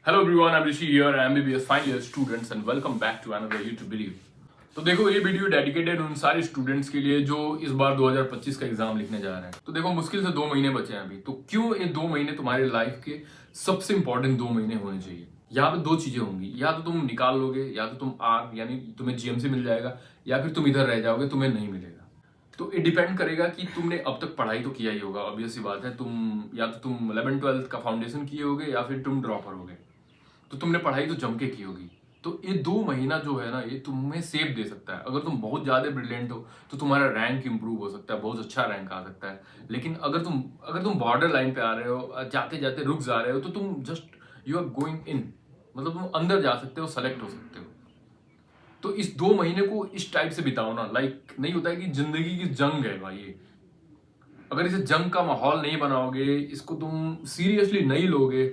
Hello everyone, I am Rishi here, MBBS final year students and welcome back to another YouTube video. तो देखो, ये video dedicated उन सारे students के लिए जो इस बार 2025 का एग्जाम लिखने जा रहे हैं। तो देखो, मुश्किल से 2 महीने बचे हैं अभी। तो क्यों ये 2 महीने तुम्हारे लाइफ के सबसे इंपॉर्टेंट 2 महीने होने चाहिए? यहाँ पे दो चीजें होंगी, या तो तुम निकाल लोगे, या तो तुम आर यानी तुम्हें जीएमसी मिल जाएगा, या फिर तुम इधर रह जाओगे, तुम्हें नहीं मिलेगा। तो ये डिपेंड करेगा कि तुमने अब तक पढ़ाई तो किया ही होगा, ऑब्वियस सी बात है। या तो तुम 11th-12th का फाउंडेशन किए होगे, या फिर तुम ड्रॉपर होगे। तो तुमने पढ़ाई तो जम के की होगी। तो ये 2 महीना जो है ना, ये तुम्हें सेफ दे सकता है। अगर तुम बहुत ज्यादा ब्रिलियंट हो तो तुम्हारा रैंक इंप्रूव हो सकता है, बहुत अच्छा रैंक आ सकता है। लेकिन अगर तुम बॉर्डर लाइन पे आ रहे हो, जाते जाते रुक जा रहे हो, तो तुम just you are going in, मतलब तुम अंदर जा सकते हो, सेलेक्ट हो सकते हो। तो इस 2 महीने को इस टाइप से बिताओ ना, लाइक नहीं होता है कि जिंदगी की जंग है भाई ये। अगर इसे जंग का माहौल नहीं बनाओगे, इसको तुम सीरियसली नहीं लोगे,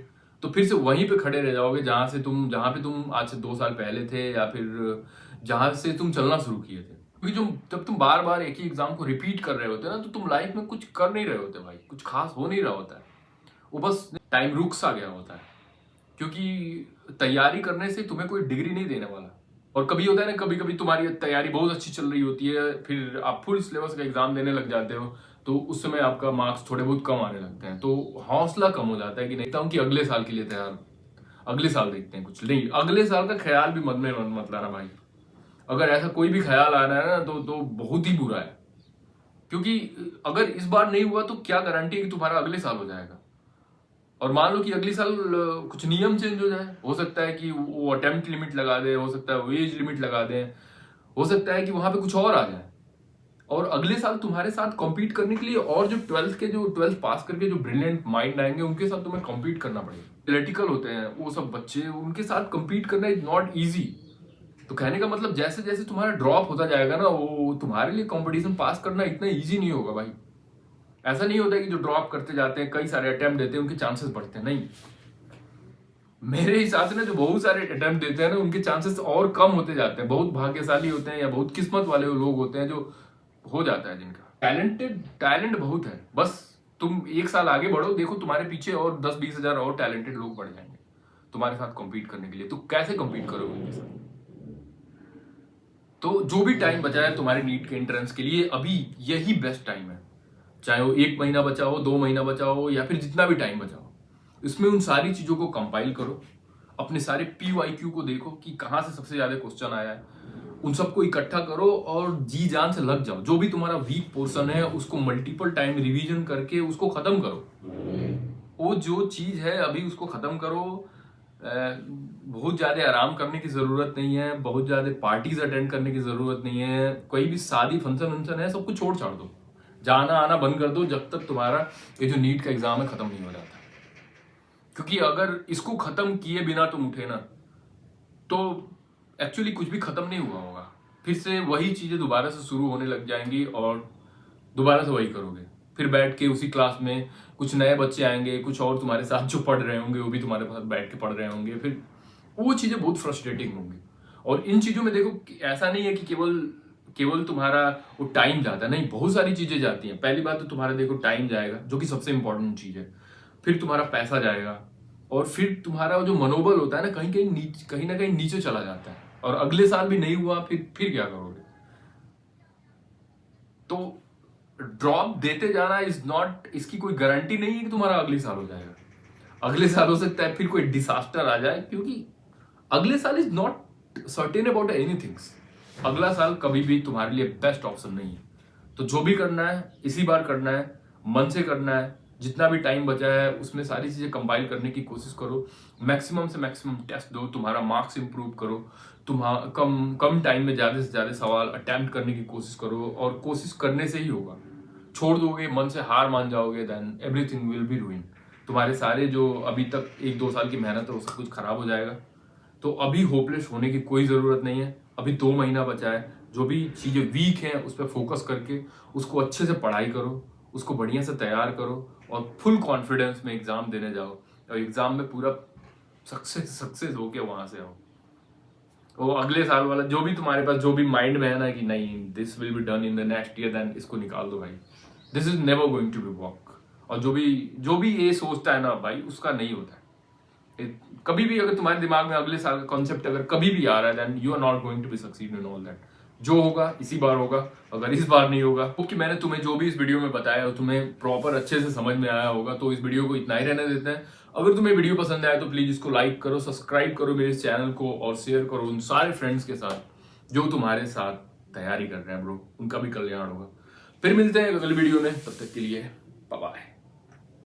तो फिर से वहीं पे खड़े रह जाओगे जहां पे तुम आज से 2 साल पहले थे, या फिर जहां से तुम चलना शुरू किए थे। क्योंकि जब तुम बार बार एक ही एग्जाम को रिपीट कर रहे होते ना, तो तुम लाइफ में कुछ कर नहीं रहे होते भाई, कुछ खास हो नहीं रहा होता है। वो बस टाइम रुक सा गया होता है। क्योंकि तैयारी करने से तुम्हें कोई डिग्री नहीं देने वाला। और कभी होता है ना, कभी कभी तुम्हारी तैयारी बहुत अच्छी चल रही होती है, फिर आप फुल सिलेबस का एग्जाम देने लग जाते हो, तो उस समय आपका मार्क्स थोड़े बहुत कम आने लगते हैं, तो हौसला कम हो जाता है कि नहीं था कि अगले साल के लिए तैयार, अगले साल देखते हैं। कुछ नहीं, अगले साल का ख्याल भी मन में मत लाना भाई। अगर ऐसा कोई भी ख्याल आ रहा है ना, तो बहुत ही बुरा है। क्योंकि अगर इस बार नहीं हुआ तो क्या गारंटी है कि तुम्हारा अगले साल हो जाएगा। और मान लो कि अगले साल कुछ नियम चेंज हो जाए, हो सकता है कि वो अटेम्प्ट लिमिट लगा दे, हो सकता है वो एज लिमिट लगा दे, हो सकता है कि वहां पे कुछ और आ जाए, और अगले साल तुम्हारे साथ कॉम्पीट करने के लिए और जो 12th पास करके जो ब्रिलियंट माइंड आएंगे, उनके साथ तुम्हें कॉम्पीट करना पड़ेगा। एनालिटिकल होते हैं वो सब बच्चे, उनके साथ कॉम्पीट करना इज नॉट ईजी। तो कहने का मतलब, जैसे जैसे तुम्हारा ड्रॉप होता जाएगा ना, वो तुम्हारे लिए कंपटीशन पास करना इतना ईजी नहीं होगा भाई। ऐसा नहीं होता है कि जो ड्रॉप करते जाते हैं, कई सारे अटेम्प्ट देते हैं, उनके चांसेस बढ़ते हैं, नहीं। मेरे हिसाब से ना, जो बहुत सारे अटेम्प्ट देते हैं ना, उनके चांसेस और कम होते जाते हैं। बहुत भाग्यशाली होते हैं या बहुत किस्मत वाले लोग होते हैं जो हो जाता है, जिनका टैलेंट बहुत है। बस तुम एक साल आगे बढ़ो, देखो तुम्हारे पीछे और 10-20 हजार और टैलेंटेड लोग बढ़ जाएंगे तुम्हारे साथ कॉम्पीट करने के लिए। तो कैसे कॉम्पीट करोगे उनके साथ? तो जो भी टाइम बचा है तुम्हारे नीट के एंट्रेंस के लिए, अभी यही बेस्ट टाइम है। चाहे वो 1 महीना बचा हो, 2 महीना बचा हो, या फिर जितना भी टाइम बचा हो, इसमें उन सारी चीजों को कंपाइल करो। अपने सारे PYQ को देखो कि कहाँ से सबसे ज्यादा क्वेश्चन आया है, उन सबको इकट्ठा करो और जी जान से लग जाओ। जो भी तुम्हारा वीक पोर्शन है, उसको मल्टीपल टाइम रिवीजन करके उसको खत्म करो। वो जो चीज है अभी, उसको खत्म करो। बहुत ज्यादा आराम करने की जरूरत नहीं है, बहुत ज्यादा पार्टीज अटेंड करने की जरूरत नहीं है, कोई भी शादी फंक्शन वंक्शन है, सब कुछ छोड़ छाड़ दो, जाना आना बंद कर दो, जब तक तुम्हारा ये जो नीट का एग्जाम है खत्म नहीं हो जाता। क्योंकि अगर इसको खत्म किए बिना तुम उठे ना, तो एक्चुअली कुछ भी खत्म नहीं हुआ होगा। फिर से वही चीजें दोबारा से शुरू होने लग जाएंगी, और दोबारा से वही करोगे। फिर बैठ के उसी क्लास में कुछ नए बच्चे आएंगे, कुछ और तुम्हारे साथ जो पढ़ रहे होंगे वो भी तुम्हारे साथ बैठ के पढ़ रहे होंगे, फिर वो चीजें बहुत फ्रस्ट्रेटिंग होंगी। और इन चीजों में देखो, ऐसा नहीं है कि केवल केवल तुम्हारा वो टाइम जाता है, नहीं, बहुत सारी चीजें जाती हैं। पहली बात तो तुम्हारा देखो टाइम जाएगा, जो कि सबसे इंपॉर्टेंट चीज है। फिर तुम्हारा पैसा जाएगा, और फिर तुम्हारा जो मनोबल होता है ना, कहीं ना कहीं नीचे चला जाता है। और अगले साल भी नहीं हुआ, फिर क्या करोगे? तो ड्रॉप देते जाना इज नॉट, इसकी कोई गारंटी नहीं है कि तुम्हारा अगले साल हो जाएगा। अगले साल हो सकता है फिर कोई डिसास्टर आ जाए, क्योंकि अगले साल is not certain about anything. अगला साल कभी भी तुम्हारे लिए बेस्ट ऑप्शन नहीं है। तो जो भी करना है, इसी बार करना है, मन से करना है। जितना भी टाइम बचा है उसमें सारी चीजें कंपाइल करने की कोशिश करो, मैक्सिमम से मैक्सिमम टेस्ट दो, तुम्हारा मार्क्स इंप्रूव करो, तुम्हारा कम कम टाइम में ज्यादा से ज्यादा सवाल अटेम्प्ट करने की कोशिश करो, और कोशिश करने से ही होगा। छोड़ दोगे, मन से हार मान जाओगे, then everything will be ruin. तुम्हारे सारे जो अभी तक 1-2 साल की मेहनत है, वो सब कुछ खराब हो जाएगा। तो अभी होपलेस होने की कोई जरूरत नहीं है। अभी 2 महीना बचा है। जो भी चीजें वीक हैं उस पर फोकस करके उसको अच्छे से पढ़ाई करो, उसको बढ़िया से तैयार करो, और फुल कॉन्फिडेंस में एग्जाम देने जाओ, और एग्जाम में पूरा सक्सेस होके वहां से आओ। वो अगले साल वाला जो भी तुम्हारे पास, जो भी माइंड में है ना कि नहीं this will be done in the next year, then इसको निकाल दो भाई। This is never going to be work. और जो भी ये सोचता है ना भाई, उसका नहीं होता है। कभी भी अगर तुम्हारे दिमाग में अगले साल का कॉन्सेप्ट अगर कभी भी आ रहा है, then you are not going to be succeed in all that. जो होगा इसी बार होगा, अगर इस बार नहीं होगा, क्योंकि मैंने तुम्हें जो भी इस वीडियो में बताया है तुम्हें प्रॉपर अच्छे से समझ में आया होगा, तो इस वीडियो को इतना ही रहने देते हैं। अगर तुम्हें वीडियो पसंद आया तो प्लीज इसको लाइक करो, सब्सक्राइब करो मेरे इस चैनल को, और शेयर करो उन सारे फ्रेंड्स के साथ जो तुम्हारे साथ तैयारी कर रहे हैं ब्रो, उनका भी कल्याण होगा। फिर मिलते हैं अगले वीडियो में, तब तक के लिए बाय बाय।